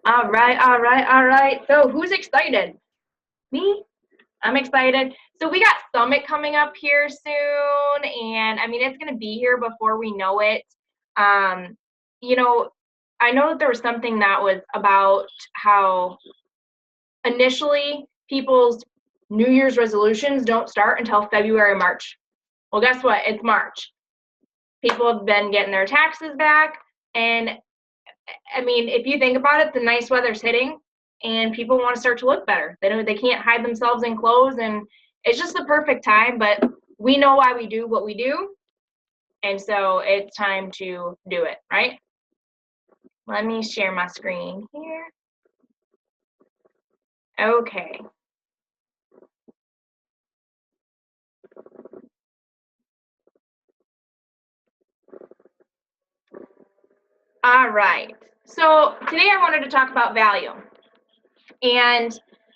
All right, all right, all right. So who's excited? Me? I'm excited. So we got Summit coming up here soon, and I mean it's gonna be here before we know it. Um, you know, I know that there was something that was about how initially people's New Year's resolutions don't start until February, March. Well, guess what? It's March. People have been getting their taxes back, and I mean, if you think about it, the nice weather's hitting, and people want to start to look better. They know they can't hide themselves in clothes, and it's just the perfect time. But we know why we do what we do, and so it's time to do it, right? Let me share my screen here. Okay. All right. So today I wanted to talk about value. And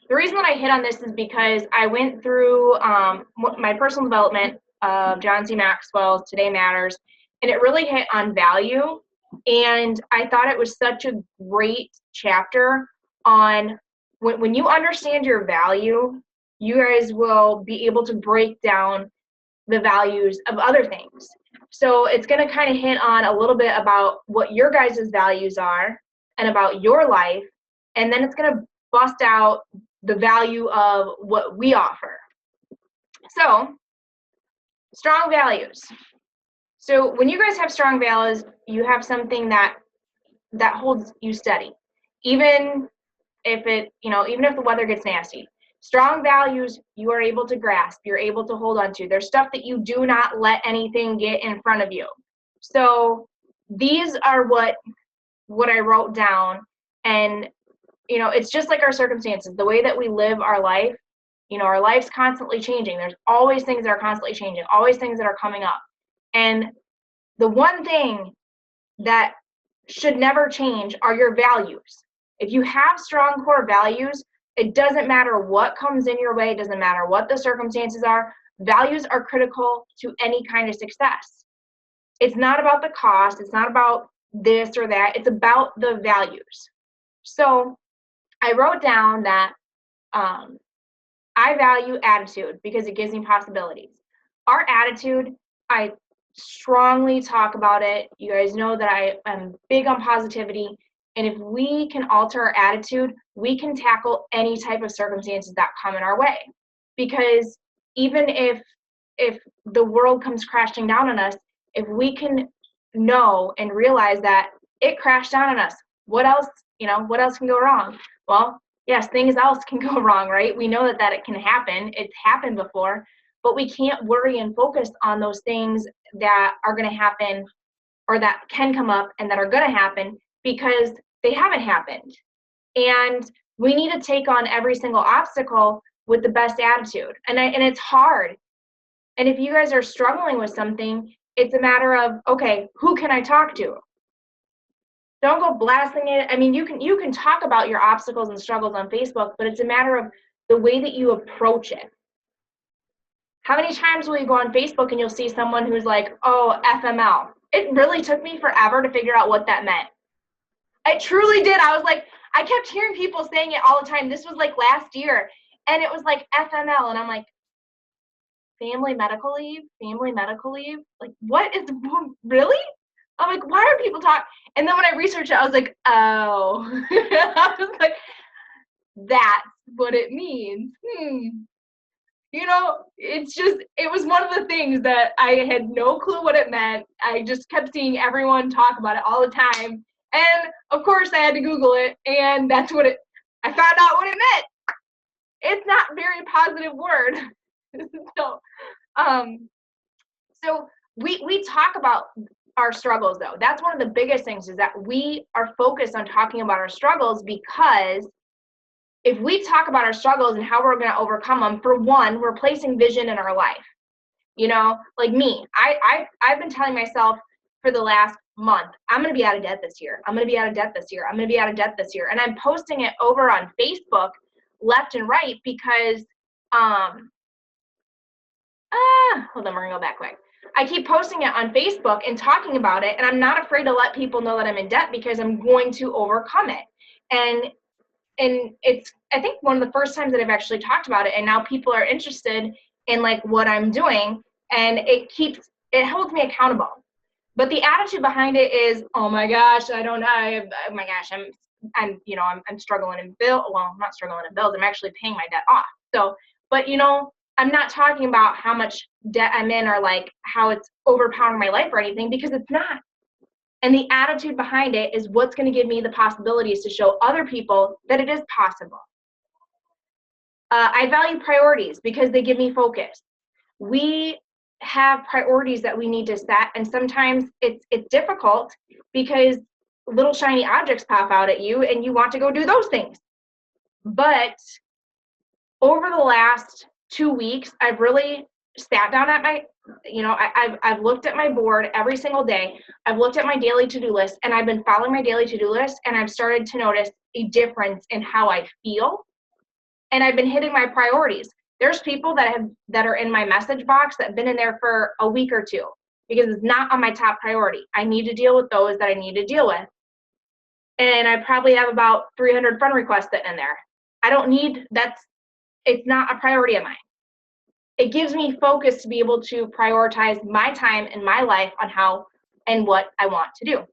the reason that I hit on this is because I went through my personal development of John C. Maxwell's Today Matters, and it really hit on value. And I thought it was such a great chapter on when you understand your value, you guys will be able to break down the values of other things. So it's going to kind of hit on a little bit about what your guys' values are and about your life. And then it's going to bust out the value of what we offer. So, strong values. So when you guys have strong values, you have something that holds you steady. Even if even if the weather gets nasty. Strong values you are able to grasp, you're able to hold on to. There's stuff that you do not let anything get in front of you. So these are what I wrote down, and it's just like our circumstances, the way that we live our life. Our life's constantly changing. There's always things that are constantly changing, always things that are coming up. And the one thing that should never change are your values. If you have strong core values, it doesn't matter what comes in your way, it doesn't matter what the circumstances are. Values are critical to any kind of success. It's not about the cost, it's not about this or that, it's about the values. So I wrote down that I value attitude because it gives me possibilities. Our attitude, I strongly talk about it. You guys know that I am big on positivity. And if we can alter our attitude, we can tackle any type of circumstances that come in our way. Because even if the world comes crashing down on us, if we can know and realize that it crashed down on us, what else can go wrong? Well, yes, things else can go wrong, right? We know that it can happen. It's happened before, but we can't worry and focus on those things that are going to happen or that can come up and that are going to happen because they haven't happened. And we need to take on every single obstacle with the best attitude. And it's hard. And if you guys are struggling with something, it's a matter of, okay, who can I talk to? Don't go blasting it. I mean, you can talk about your obstacles and struggles on Facebook, but it's a matter of the way that you approach it. How many times will you go on Facebook and you'll see someone who's like, oh, FML? It really took me forever to figure out what that meant. I truly did. I was like, I kept hearing people saying it all the time. This was like last year, and it was like FML, and I'm like, family medical leave? Like, what is, really? I'm like, why are people talking? And then when I researched it, I was like, oh. I was like, that's what it means. It was one of the things that I had no clue what it meant. I just kept seeing everyone talk about it all the time. And of course I had to Google it, and I found out what it meant. It's not a very positive word. So we talk about our struggles, though. That's one of the biggest things, is that we are focused on talking about our struggles, because if we talk about our struggles and how we're going to overcome them, for one, we're placing vision in our life. Like me, I've been telling myself for the last month, I'm going to be out of debt this year. I'm going to be out of debt this year. I'm going to be out of debt this year. And I'm posting it over on Facebook left and right because, hold on, we're going to go back quick. I keep posting it on Facebook and talking about it, and I'm not afraid to let people know that I'm in debt because I'm going to overcome it. And it's, I think, one of the first times that I've actually talked about it, and now people are interested in like what I'm doing, and it holds me accountable. But the attitude behind it is, oh my gosh, I don't know, oh my gosh, I'm struggling in bills. Well, I'm not struggling in bills. I'm actually paying my debt off. So, but I'm not talking about how much debt I'm in or like how it's overpowering my life or anything, because it's not. And the attitude behind it is what's going to give me the possibilities to show other people that it is possible. I value priorities because they give me focus. We have priorities that we need to set, and sometimes it's difficult because little shiny objects pop out at you and you want to go do those things. But over the last 2 weeks, I've really sat down at my, I've looked at my board every single day. I've looked at my daily to-do list, and I've been following my daily to-do list, and I've started to notice a difference in how I feel, and I've been hitting my priorities. There's people that are in my message box that have been in there for a week or two because it's not on my top priority. I need to deal with those that I need to deal with. And I probably have about 300 friend requests sitting in there. It's not a priority of mine. It gives me focus to be able to prioritize my time and my life on how and what I want to do.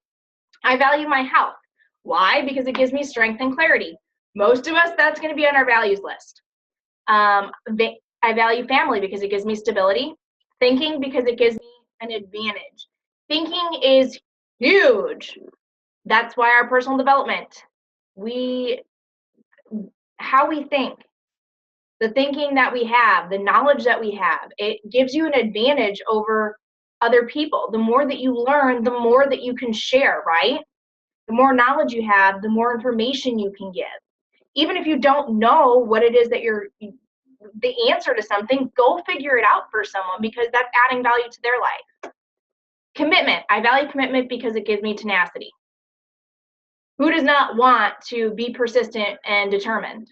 I value my health. Why? Because it gives me strength and clarity. Most of us, that's going to be on our values list. I value family because it gives me stability. Thinking because it gives me an advantage. Thinking is huge. That's why our personal development, how we think, the thinking that we have, the knowledge that we have, it gives you an advantage over other people. The more that you learn, the more that you can share, right? The more knowledge you have, the more information you can give. Even if you don't know what it is that the answer to something, go figure it out for someone, because that's adding value to their life. Commitment. I value commitment because it gives me tenacity. Who does not want to be persistent and determined?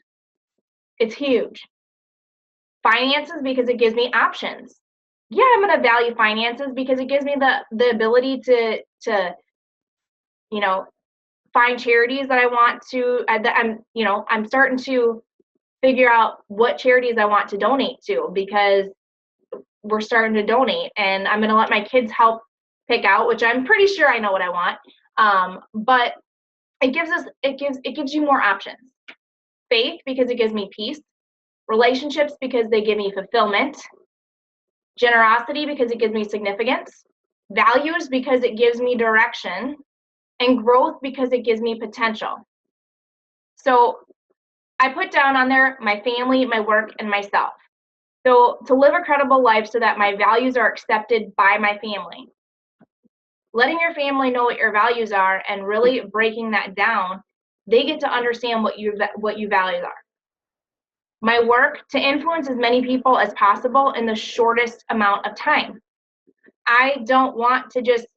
It's huge. Finances because it gives me options. Yeah, I'm going to value finances because it gives me the ability to find charities that I want to. I'm starting to figure out what charities I want to donate to, because we're starting to donate, and I'm going to let my kids help pick out, which I'm pretty sure I know what I want. But it gives you more options. Faith because it gives me peace. Relationships because they give me fulfillment. Generosity because it gives me significance. Values because it gives me direction. And growth because it gives me potential. So I put down on there my family, my work, and myself. So to live a credible life so that my values are accepted by my family. Letting your family know what your values are and really breaking that down, they get to understand what your values are. My work, to influence as many people as possible in the shortest amount of time. I don't want to just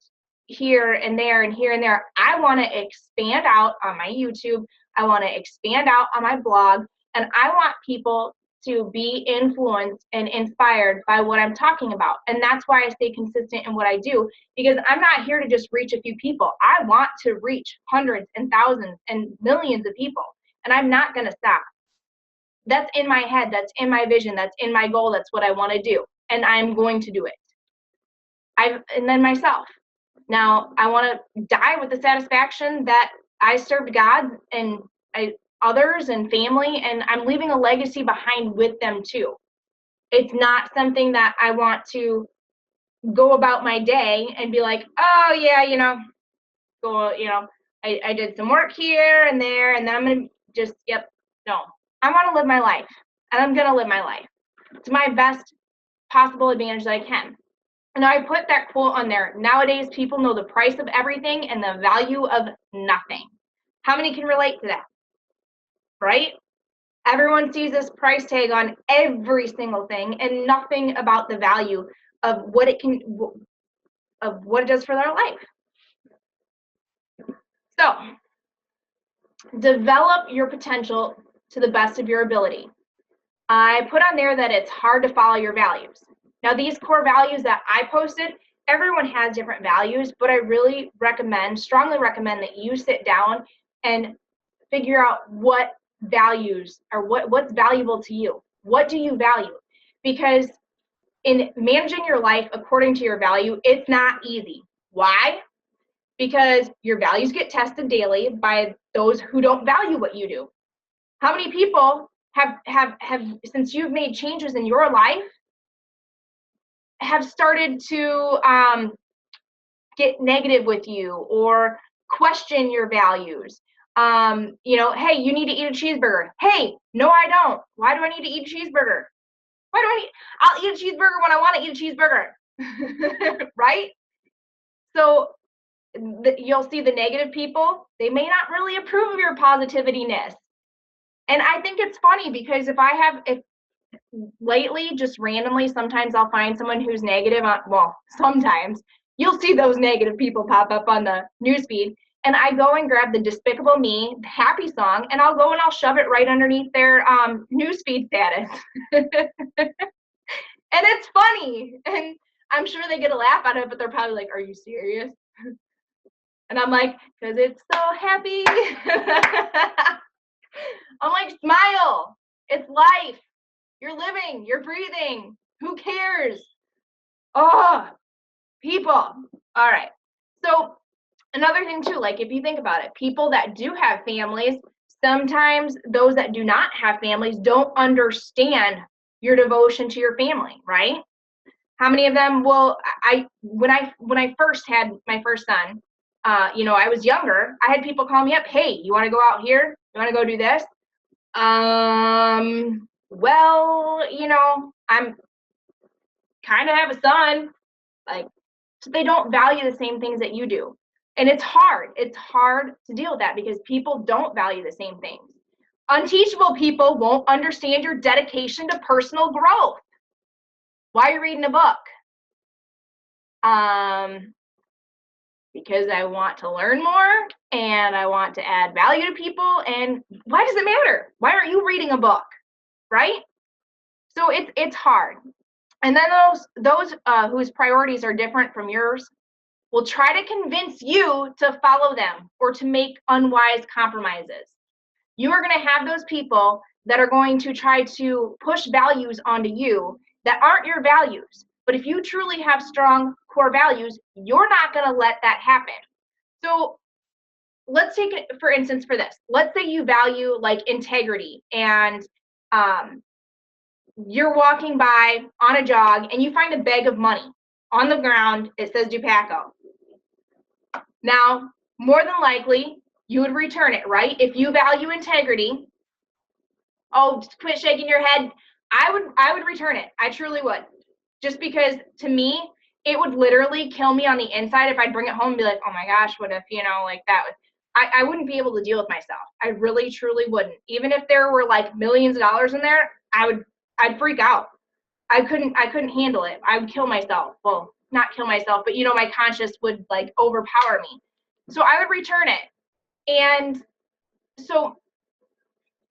here and there and here and there. I want to expand out on my YouTube. I want to expand out on my blog, and I want people to be influenced and inspired by what I'm talking about. And that's why I stay consistent in what I do, because I'm not here to just reach a few people. I want to reach hundreds and thousands and millions of people, and I'm not going to stop. That's in my head. That's in my vision. That's in my goal. That's what I want to do, and I'm going to do it. And then myself. Now, I want to die with the satisfaction that I served God and others and family, and I'm leaving a legacy behind with them too. It's not something that I want to go about my day and be like, oh yeah, I did some work here and there, and then I'm going to just, no. I want to live my life, and I'm going to live my life to my best possible advantage that I can. And I put that quote on there. Nowadays, people know the price of everything and the value of nothing. How many can relate to that? Right? Everyone sees this price tag on every single thing and nothing about the value of what it does for their life. So, develop your potential to the best of your ability. I put on there that it's hard to follow your values. Now, these core values that I posted, everyone has different values, but I really strongly recommend that you sit down and figure out what values or what's valuable to you. What do you value? Because in managing your life according to your value, it's not easy. Why? Because your values get tested daily by those who don't value what you do. How many people have since you've made changes in your life have started to get negative with you or question your values? Hey, you need to eat a cheeseburger. Hey, no, I don't. Why do I need to eat a cheeseburger? I'll eat a cheeseburger when I want to eat a cheeseburger. Right? So you'll see the negative people, they may not really approve of your positivity-ness. And I think it's funny because if lately, just randomly, sometimes I'll find someone who's negative. Sometimes you'll see those negative people pop up on the newsfeed, and I go and grab the Despicable Me happy song, and I'll go and I'll shove it right underneath their newsfeed status. And it's funny, and I'm sure they get a laugh out of it, but they're probably like, "Are you serious?" And I'm like, "'Cause it's so happy." I'm like, smile. It's life. You're living. You're breathing. Who cares? Oh, people. All right. So another thing too, like if you think about it, people that do have families, sometimes those that do not have families don't understand your devotion to your family, right? How many of them will when I first had my first son, I was younger, I had people call me up, "Hey, you want to go out here? You want to go do this?" Well, I'm kind of have a son, like, so they don't value the same things that you do. And it's hard. It's hard to deal with that because people don't value the same things. Unteachable people won't understand your dedication to personal growth. Why are you reading a book? Because I want to learn more and I want to add value to people. And why does it matter? Why aren't you reading a book? Right? So it's hard. And then those whose priorities are different from yours will try to convince you to follow them or to make unwise compromises. You are going to have those people that are going to try to push values onto you that aren't your values. But if you truly have strong core values, you're not going to let that happen. So let's take it, for instance, for this. Let's say you value like integrity and you're walking by on a jog and you find a bag of money on the ground. It says Dupaco. Now, more than likely, you would return it, right? If you value integrity, just quit shaking your head. I would return it. I truly would. Just because to me, it would literally kill me on the inside if I'd bring it home and be like, "Oh my gosh, what if, like that?" I wouldn't be able to deal with myself. I really, truly wouldn't. Even if there were like millions of dollars in there, I'd freak out. I couldn't handle it. I would kill myself. Well, not kill myself, but my conscience would like overpower me. So I would return it. And so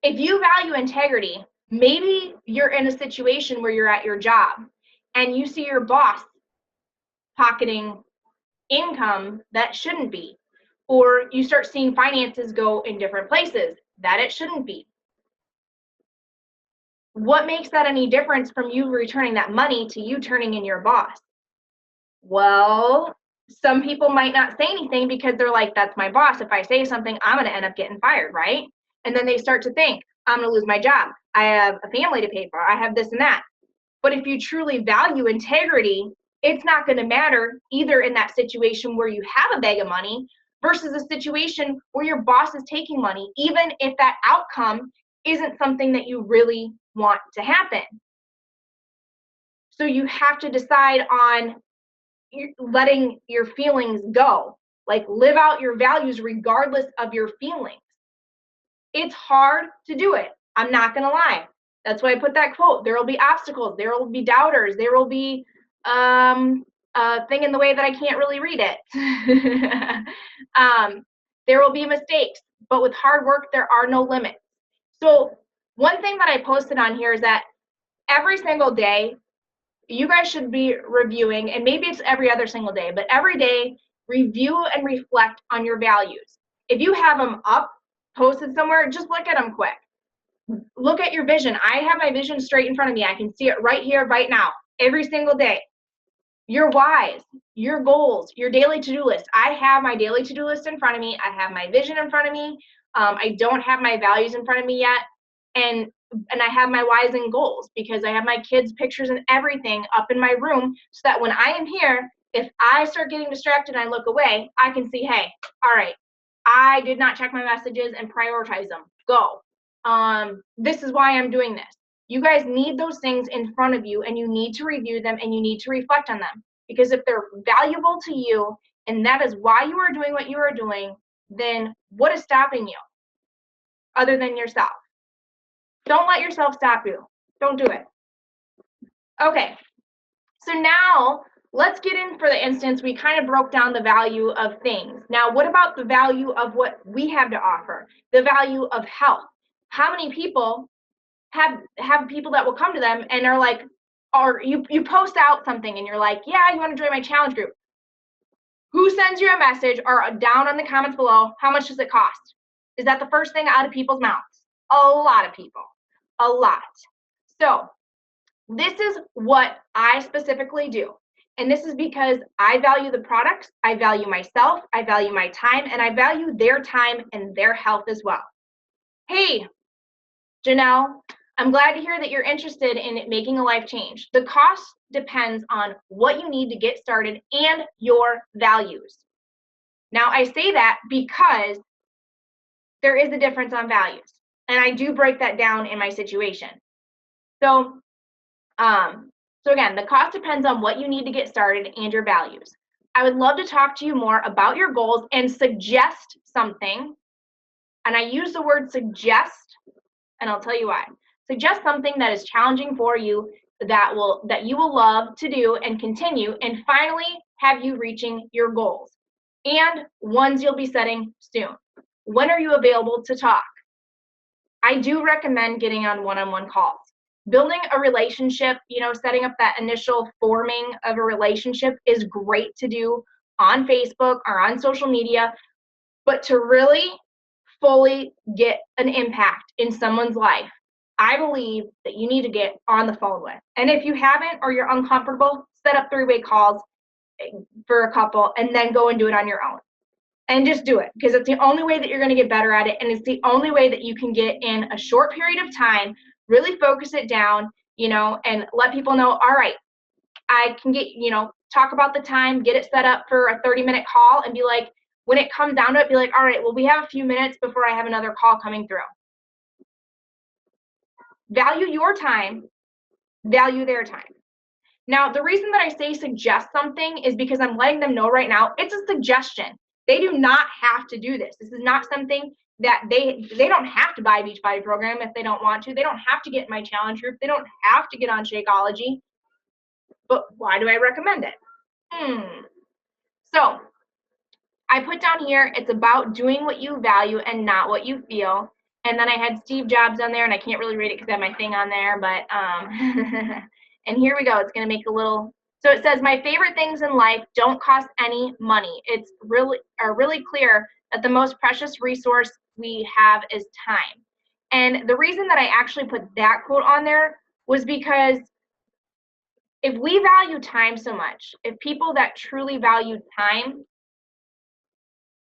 if you value integrity, maybe you're in a situation where you're at your job and you see your boss pocketing income that shouldn't be, or you start seeing finances go in different places that it shouldn't be. What makes that any difference from you returning that money to you turning in your boss? Well, some people might not say anything because they're like, "That's my boss. If I say something, I'm going to end up getting fired," right? And then they start to think, "I'm going to lose my job. I have a family to pay for. I have this and that." But if you truly value integrity, it's not going to matter either in that situation where you have a bag of money versus a situation where your boss is taking money, even if that outcome isn't something that you really want to happen. So you have to decide on letting your feelings go, like live out your values regardless of your feelings. It's hard to do it. I'm not going to lie. That's why I put that quote. There will be obstacles. There will be doubters. There will be a thing in the way that I can't really read it. There will be mistakes, but with hard work, there are no limits. So one thing that I posted on here is that every single day, you guys should be reviewing, and maybe it's every other single day, but every day, review and reflect on your values. If you have them up, posted somewhere, just look at them quick. Look at your vision. I have my vision straight in front of me. I can see it right here, right now, every single day. Your whys, your goals, your daily to-do list. I have my daily to-do list in front of me. I have my vision in front of me. I don't have my values in front of me yet. And I have my whys and goals because I have my kids' pictures and everything up in my room so that when I am here, if I start getting distracted and I look away, I can see, hey, all right, I did not check my messages and prioritize them. Go. This is why I'm doing this. You guys need those things in front of you, and you need to review them and you need to reflect on them. Because if they're valuable to you and that is why you are doing what you are doing, then what is stopping you other than yourself? Don't let yourself stop you. Don't do it. Okay, so now let's get in. For the instance, we kind of broke down the value of things. Now, what about the value of what we have to offer? The value of health. How many people have people that will come to them and are like, or you post out something and you're like, yeah, you want to join my challenge group. Who sends you a message or down on the comments below, how much does it cost? Is that the first thing out of people's mouths? A lot of people. A lot. So this is what I specifically do. And this is because I value the products, I value myself, I value my time, and I value their time and their health as well. Hey, Janelle, I'm glad to hear that you're interested in making a life change. The cost depends on what you need to get started and your values. Now, I say that because there is a difference on values. And I do break that down in my situation. So again, the cost depends on what you need to get started and your values. I would love to talk to you more about your goals and suggest something. And I use the word suggest, and I'll tell you why. Suggest something that is challenging for you that you will love to do and continue, and finally have you reaching your goals and ones you'll be setting soon. When are you available to talk? I do recommend getting on one-on-one calls. Building a relationship, setting up that initial forming of a relationship is great to do on Facebook or on social media, but to really fully get an impact in someone's life, I believe that you need to get on the phone with. And if you haven't or you're uncomfortable, set up three-way calls for a couple and then go and do it on your own. And just do it, because it's the only way that you're going to get better at it, and it's the only way that you can get in a short period of time, really focus it down, and let people know, all right, I can get, talk about the time, get it set up for a 30-minute call, and be like, when it comes down to it, be like, all right, well, we have a few minutes before I have another call coming through. Value your time, value their time. Now, the reason that I say suggest something is because I'm letting them know right now, it's a suggestion. They do not have to do this. This is not something that they don't have to buy Beachbody program if they don't want to. They don't have to get in my challenge group. They don't have to get on Shakeology. But why do I recommend it? So I put down here, it's about doing what you value and not what you feel. And then I had Steve Jobs on there, and I can't really read it because I have my thing on there, but and here we go. It's going to make a little. So it says, my favorite things in life don't cost any money. It's really clear that the most precious resource we have is time. And the reason that I actually put that quote on there was because if we value time so much, if people that truly value time,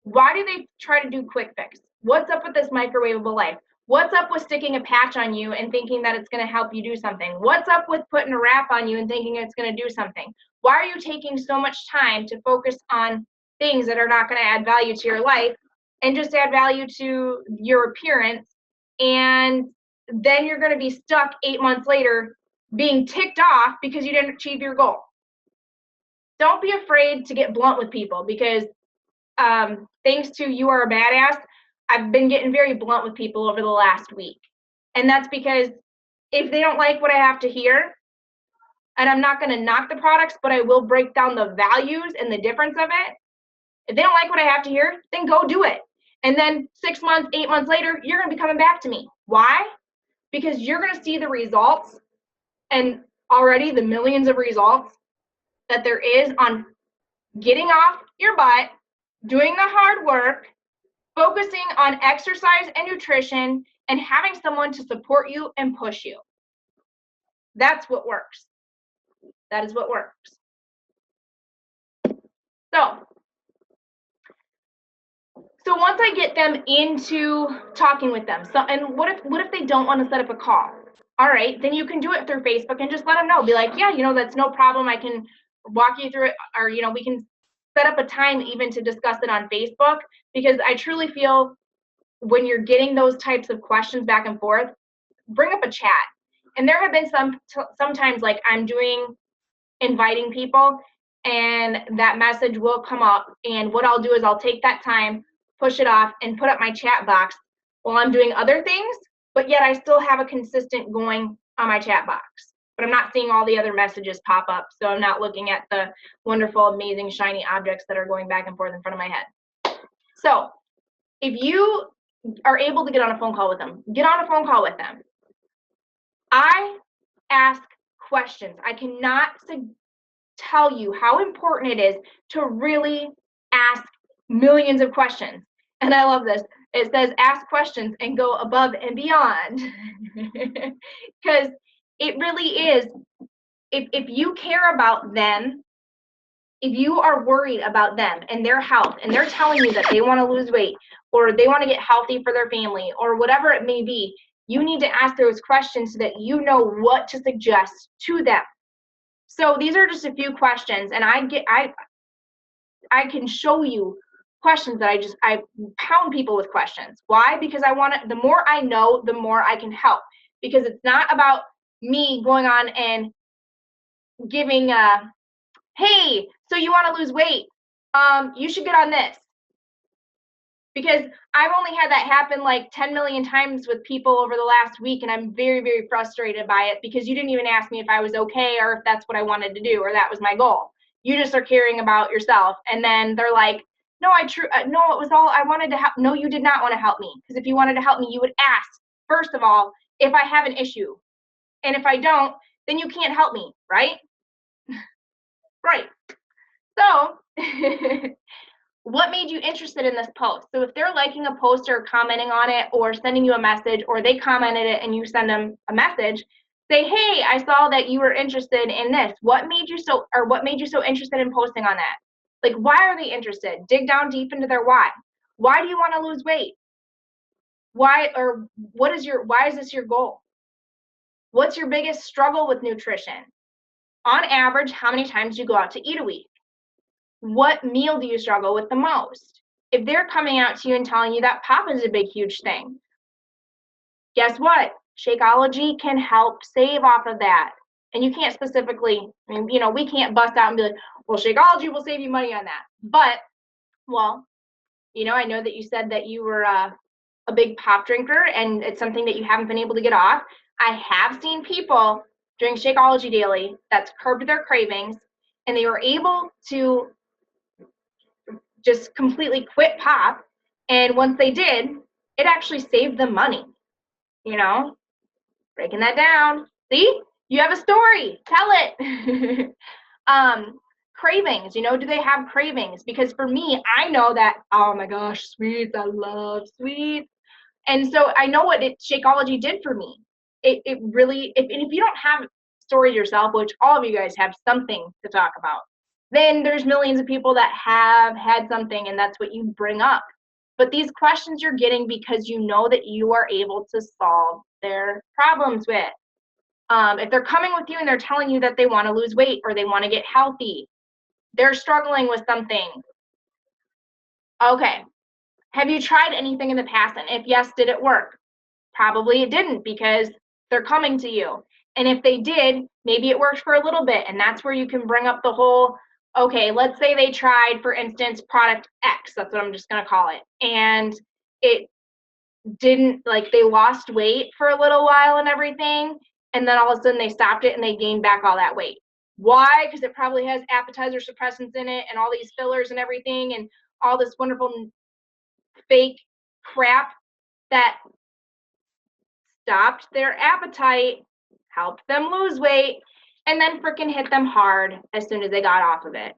why do they try to do quick fix? What's up with this microwavable life? What's up with sticking a patch on you and thinking that it's going to help you do something? What's up with putting a wrap on you and thinking it's going to do something? Why are you taking so much time to focus on things that are not going to add value to your life and just add value to your appearance? And then you're going to be stuck 8 months later being ticked off because you didn't achieve your goal. Don't be afraid to get blunt with people, because thanks to You Are a Badass, I've been getting very blunt with people over the last week. And that's because if they don't like what I have to hear, and I'm not going to knock the products, but I will break down the values and the difference of it. If they don't like what I have to hear, then go do it. And then 6 months, 8 months later, you're going to be coming back to me. Why? Because you're going to see the results. And already the millions of results that there is on getting off your butt, doing the hard work, focusing on exercise and nutrition, and having someone to support you and push you. That's what works. That is what works. So once I get them into talking with them, and what if they don't want to set up a call? All right, then you can do it through Facebook and just let them know. Be like, yeah, that's no problem. I can walk you through it, or we can set up a time even to discuss it on Facebook, because I truly feel when you're getting those types of questions back and forth, bring up a chat. And there have been sometimes like I'm inviting people, and that message will come up, and what I'll do is I'll take that time, push it off, and put up my chat box while I'm doing other things, but yet I still have a consistent going on my chat box. But I'm not seeing all the other messages pop up, so I'm not looking at the wonderful, amazing, shiny objects that are going back and forth in front of my head. So if you are able to get on a phone call with them, get on a phone call with them. I ask questions. I cannot tell you how important it is to really ask millions of questions. And I love this. It says ask questions and go above and beyond. Because it really is, if you care about them, if you are worried about them and their health, and they're telling you that they want to lose weight, or they want to get healthy for their family, or whatever it may be, you need to ask those questions so that you know what to suggest to them. So these are just a few questions, and I can show you questions that I pound people with questions. Why? Because I want to, the more I know, the more I can help. Because it's not about me going on and giving hey, so you want to lose weight, you should get on this. Because I've only had that happen like 10 million times with people over the last week, and I'm very, very frustrated by it, because you didn't even ask me if I was okay or if that's what I wanted to do or that was my goal. You just are caring about yourself, and then they're like, no, no, it was all I wanted to help. No, you did not want to help me, because if you wanted to help me, you would ask, first of all, if I have an issue. And if I don't, then you can't help me, right? Right. So what made you interested in this post? So if they're liking a post or commenting on it or sending you a message, or they commented it and you send them a message, say, hey, I saw that you were interested in this. What made you so interested in posting on that? Like, why are they interested? Dig down deep into their why. Why do you want to lose weight? Why is this your goal? What's your biggest struggle with nutrition? On average, how many times do you go out to eat a week? What meal do you struggle with the most? If they're coming out to you and telling you that pop is a big, huge thing, guess what? Shakeology can help save off of that. And you can't specifically, we can't bust out and be like, well, Shakeology will save you money on that. But, well, I know that you said that you were a big pop drinker, and it's something that you haven't been able to get off. I have seen people drink Shakeology daily that's curbed their cravings, and they were able to just completely quit pop. And once they did, it actually saved them money. Breaking that down. See, you have a story, tell it. Cravings, do they have cravings? Because for me, I know that, oh my gosh, sweets, I love sweets. And so I know what Shakeology did for me. It really, if you don't have stories yourself, which all of you guys have something to talk about, then there's millions of people that have had something, and that's what you bring up. But these questions you're getting because you know that you are able to solve their problems with. If they're coming with you and they're telling you that they want to lose weight or they want to get healthy, they're struggling with something. Okay, have you tried anything in the past? And if yes, did it work? Probably it didn't, because they're coming to you. And if they did, maybe it worked for a little bit, and that's where you can bring up the whole, okay, let's say they tried, for instance, product X, that's what I'm just going to call it, and it didn't, like, they lost weight for a little while and everything, and then all of a sudden they stopped it and they gained back all that weight. Why? Because it probably has appetizer suppressants in it and all these fillers and everything and all this wonderful fake crap that stopped their appetite, helped them lose weight, and then freaking hit them hard as soon as they got off of it.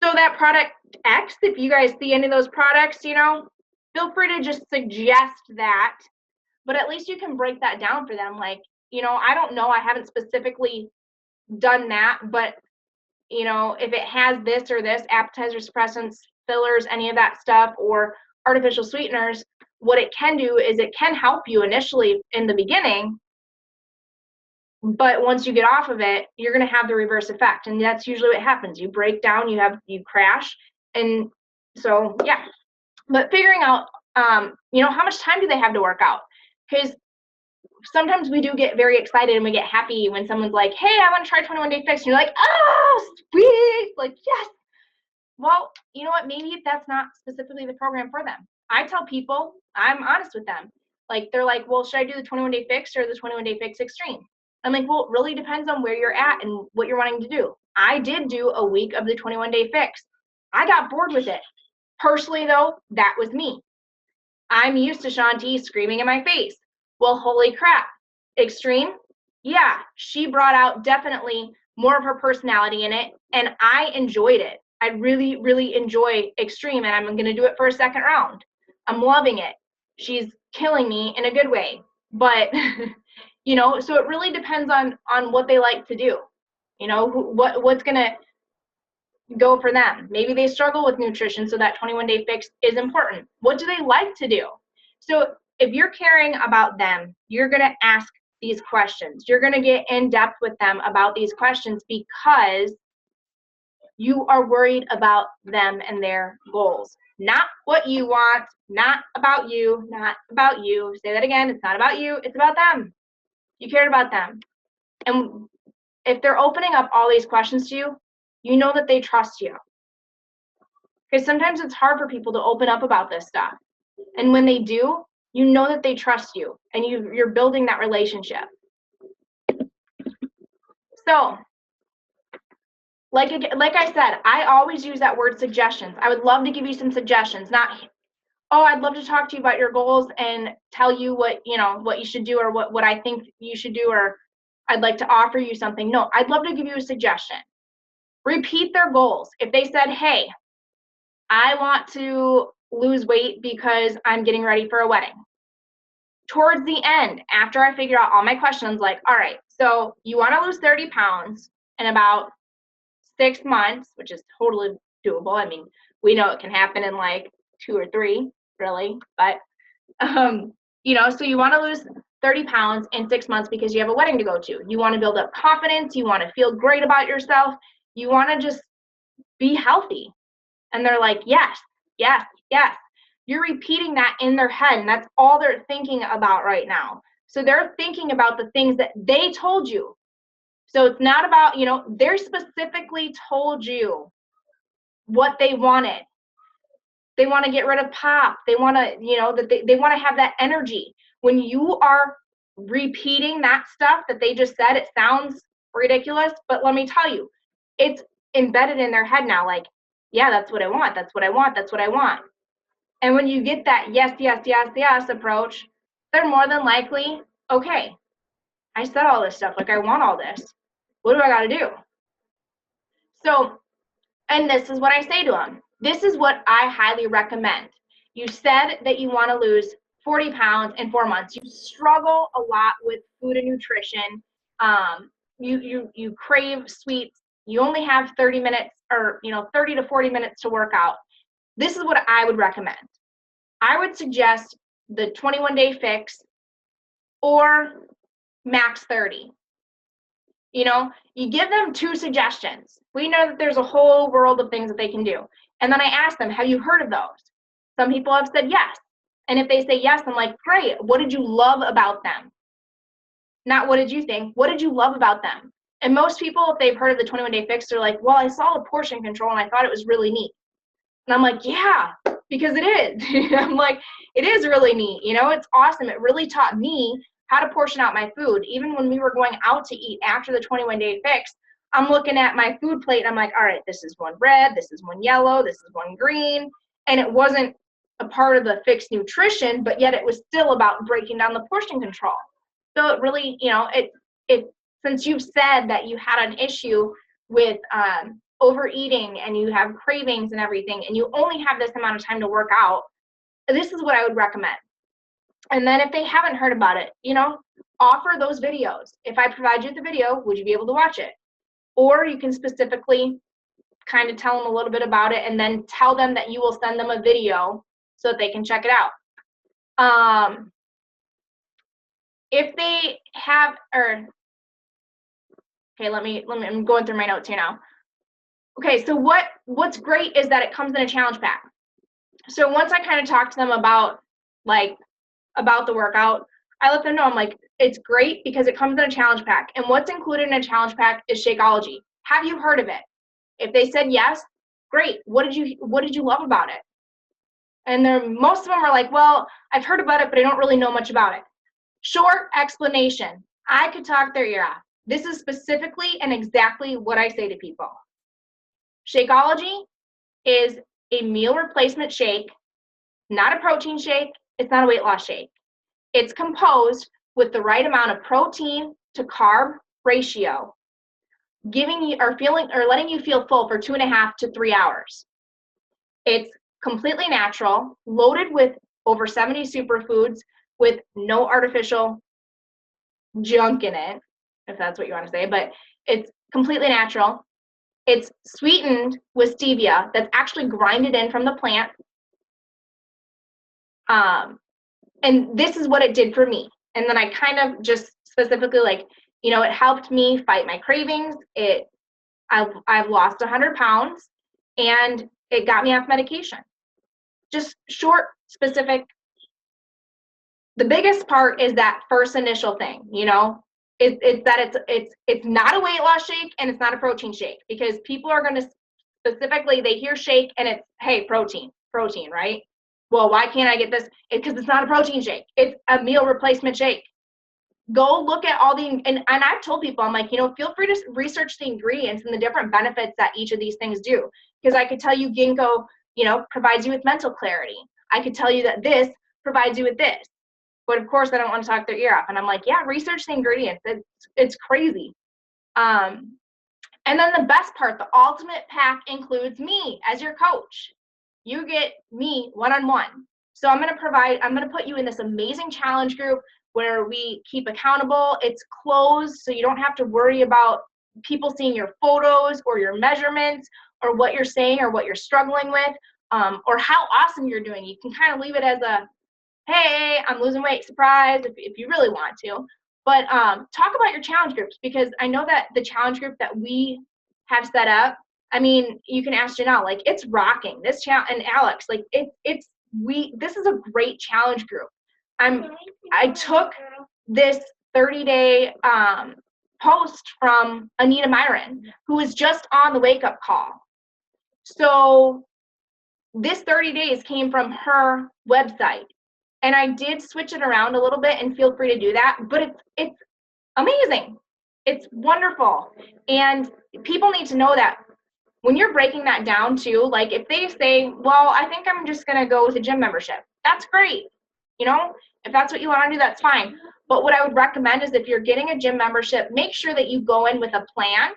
So that product X, if you guys see any of those products, you know, feel free to just suggest that, but at least you can break that down for them. Like, you know, I don't know, I haven't specifically done that, but you know, if it has this or this, appetizer suppressants, fillers, any of that stuff, or artificial sweeteners, what it can do is it can help you initially in the beginning, but once you get off of it, you're going to have the reverse effect, and that's usually what happens. You break down, you crash, and so yeah. But figuring out, you know, how much time do they have to work out? Because sometimes we do get very excited and we get happy when someone's like, hey, I want to try 21 Day Fix. And you're like, oh, sweet. Like, yes. Well, you know what? Maybe that's not specifically the program for them. I tell people, I'm honest with them. Like, they're like, well, should I do the 21 Day Fix or the 21 Day Fix Extreme? I'm like, well, it really depends on where you're at and what you're wanting to do. I did do a week of the 21 Day Fix. I got bored with it. Personally, though, that was me. I'm used to Shanti screaming in my face. Well, holy crap. Extreme? Yeah, she brought out definitely more of her personality in it, and I enjoyed it. I really, really enjoy Extreme, and I'm going to do it for a second round. I'm loving it. She's killing me in a good way. But, you know, so it really depends on what they like to do. You know, what's going to go for them. Maybe they struggle with nutrition, so that 21 Day Fix is important. What do they like to do? So if you're caring about them, you're going to ask these questions. You're going to get in depth with them about these questions because you are worried about them and their goals. Not what you want, not about you, not about you. Say that again. It's not about you. It's about them. You cared about them. And if they're opening up all these questions to you, you know that they trust you. Because sometimes it's hard for people to open up about this stuff. And when they do, you know that they trust you and you're building that relationship. So, like I said, I always use that word suggestions. I would love to give you some suggestions, not, oh, I'd love to talk to you about your goals and tell you what, you know, what you should do or what I think you should do, or I'd like to offer you something. No, I'd love to give you a suggestion. Repeat their goals. If they said, hey, I want to lose weight because I'm getting ready for a wedding. Towards the end, after I figure out all my questions, like, all right, so you want to lose 30 pounds in about 6 months, which is totally doable. I mean, we know it can happen in like 2 or 3, really, but, you know, so you want to lose 30 pounds in 6 months because you have a wedding to go to. You want to build up confidence. You want to feel great about yourself. You want to just be healthy. And they're like, yes, yes, yes. You're repeating that in their head, and that's all they're thinking about right now. So they're thinking about the things that they told you. So it's not about, you know, they're specifically told you what they wanted. They want to get rid of pop. They want to, you know, that they want to have that energy. When you are repeating that stuff that they just said, it sounds ridiculous, but let me tell you, it's embedded in their head now. Like, yeah, that's what I want. That's what I want. That's what I want. And when you get that yes, yes, yes, yes approach, they're more than likely, okay, I said all this stuff. Like, I want all this. What do I got to do? So, and this is what I say to them. This is what I highly recommend. You said that you want to lose 40 pounds in 4 months. You struggle a lot with food and nutrition. You crave sweets. You only have 30 minutes or, you know, 30 to 40 minutes to work out. This is what I would recommend. I would suggest the 21 Day Fix or max 30. You know, you give them 2 suggestions. We know that there's a whole world of things that they can do. And then I ask them, have you heard of those? Some people have said yes. And if they say yes, I'm like, great. What did you love about them? Not what did you think? What did you love about them? And most people, if they've heard of the 21 Day Fix, they're like, well, I saw the portion control and I thought it was really neat. And I'm like, yeah, because it is. I'm like, it is really neat. You know, it's awesome. It really taught me how to portion out my food. Even when we were going out to eat after the 21 Day Fix, I'm looking at my food plate and I'm like, all right, this is one red, this is one yellow, this is one green. And it wasn't a part of the fixed nutrition, but yet it was still about breaking down the portion control. So it really, you know, it since you've said that you had an issue with overeating and you have cravings and everything, and you only have this amount of time to work out, this is what I would recommend. And then if they haven't heard about it, offer those videos. If I provide you the video, would you be able to watch it? Or you can specifically kind of tell them a little bit about it and then tell them that you will send them a video so that they can check it out. If they have, okay, I'm going through my notes here now. Okay, so what's great is that it comes in a challenge pack. So once I kind of talk to them about the workout, I let them know, I'm like, it's great because it comes in a challenge pack. And what's included in a challenge pack is Shakeology. Have you heard of it? If they said yes, great. What did you love about it? And most of them are like, well, I've heard about it, but I don't really know much about it. Short explanation. I could talk their ear off. This is specifically and exactly what I say to people. Shakeology is a meal replacement shake, not a protein shake. It's not a weight loss shake. It's composed with the right amount of protein to carb ratio, giving you or letting you feel full for 2.5 to 3 hours. It's completely natural, loaded with over 70 superfoods with no artificial junk in it, if that's what you want to say, but it's completely natural. It's sweetened with stevia that's actually grinded in from the plant. And this is what it did for me. And then I kind of just specifically it helped me fight my cravings. I've lost 100 pounds and it got me off medication. Just short, specific. The biggest part is that first initial thing, it's that it's not a weight loss shake and it's not a protein shake, because people are going to specifically, they hear shake and it's, hey, protein, right? Well, why can't I get this? Because it's not a protein shake. It's a meal replacement shake. Go look at all and I've told people, I'm like, feel free to research the ingredients and the different benefits that each of these things do. Because I could tell you ginkgo, provides you with mental clarity. I could tell you that this provides you with this. But of course, I don't want to talk their ear off. And I'm like, yeah, research the ingredients. It's crazy. And then the best part, the ultimate pack includes me as your coach. You get me one-on-one. So I'm going to put you in this amazing challenge group where we keep accountable. It's closed, so you don't have to worry about people seeing your photos or your measurements or what you're saying or what you're struggling with, or how awesome you're doing. You can kind of leave it as a, hey, I'm losing weight, surprise, if you really want to. But talk about your challenge groups, because I know that the challenge group that we have set up, you can ask Janelle, it's rocking. This challenge, and Alex, this is a great challenge group. I took this 30-day post from Anita Myron, who was just on the Wake Up Call. So this 30 days came from her website. And I did switch it around a little bit, and feel free to do that. But it's amazing. It's wonderful. And people need to know that when you're breaking that down too, if they say, well, I think I'm just going to go with a gym membership, that's great. If that's what you want to do, that's fine. But what I would recommend is if you're getting a gym membership, make sure that you go in with a plan.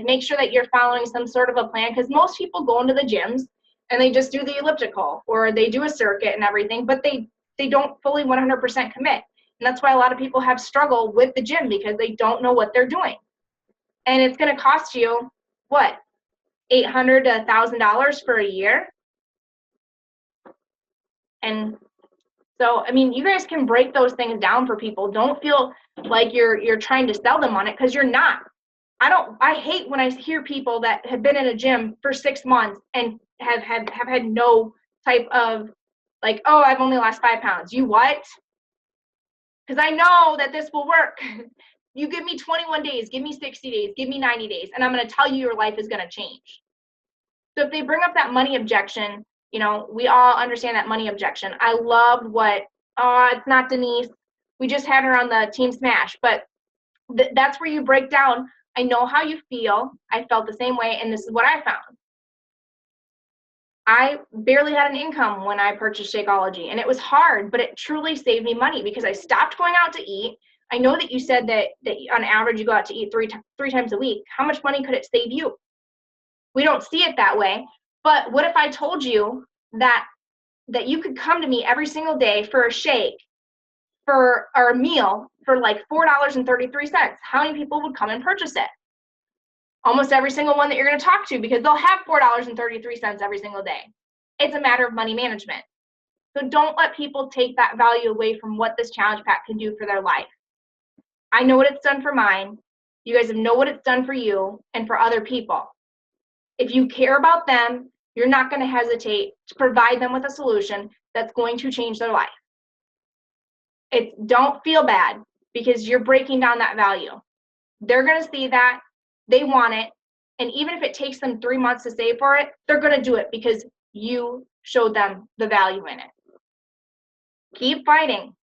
Make sure that you're following some sort of a plan, because most people go into the gyms and they just do the elliptical or they do a circuit and everything, but they don't fully 100% commit. And that's why a lot of people have struggle with the gym, because they don't know what they're doing. And it's going to cost you, what, $800 to $1,000 for a year? And so, you guys can break those things down for people. Don't feel like you're trying to sell them on it, because you're not. I hate when I hear people that have been in a gym for 6 months and have had no type of oh, I've only lost 5 pounds. You what? Because I know that this will work. You give me 21 days, give me 60 days, give me 90 days, and I'm going to tell you your life is going to change. So if they bring up that money objection, we all understand that money objection. I loved it's not Denise. We just had her on the Team Smash, but that's where you break down. I know how you feel. I felt the same way, and this is what I found. I barely had an income when I purchased Shakeology, and it was hard, but it truly saved me money, because I stopped going out to eat. I know that you said that on average you go out to eat three times a week. How much money could it save you? We don't see it that way. But what if I told you that you could come to me every single day for a shake or a meal for like $4.33? How many people would come and purchase it? Almost every single one that you're going to talk to, because they'll have $4.33 every single day. It's a matter of money management. So don't let people take that value away from what this challenge pack can do for their life. I know what it's done for mine. You guys know what it's done for you and for other people. If you care about them, you're not going to hesitate to provide them with a solution that's going to change their life. Don't feel bad, because you're breaking down that value. They're going to see that, they want it, and even if it takes them 3 months to save for it, they're going to do it because you showed them the value in it. Keep fighting,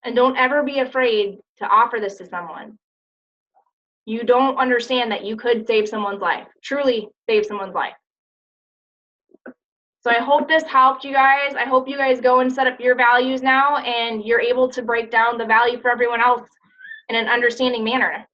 and don't ever be afraid to offer this to someone. You don't understand that you could save someone's life, truly save someone's life. So I hope this helped you guys. I hope you guys go and set up your values now, and you're able to break down the value for everyone else in an understanding manner.